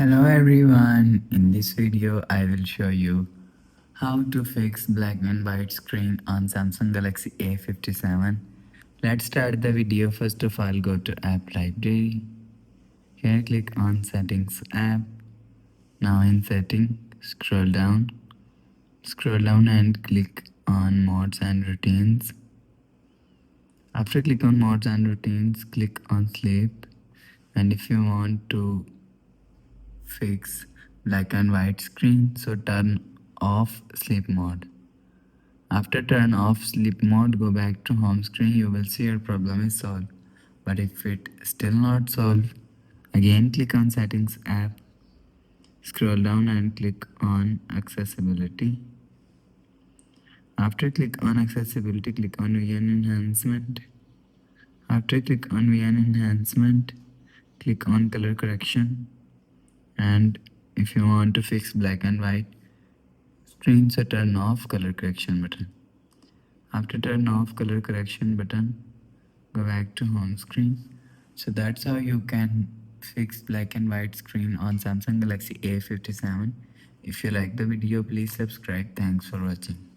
Hello everyone, in this video I will show you how to fix black and white screen on Samsung Galaxy A57. Let's start the video. First of all, go to app library. Here click on settings app. Now in setting, scroll down and click on modes and routines. After click on modes and routines, click on sleep, and if you want to fix black and white screen, so turn off sleep mode. After turn off sleep mode, go back to home screen. You will see your problem is solved. But if it still not solved, again click on settings app, scroll down and click on accessibility. After click on accessibility, click on VN enhancement. After click on VN enhancement, click on color correction. And if you want to fix black and white screen, so turn off color correction button. After turn off color correction button, go back to home screen. So that's how you can fix black and white screen on Samsung Galaxy A57. If you like the video, please subscribe. Thanks for watching.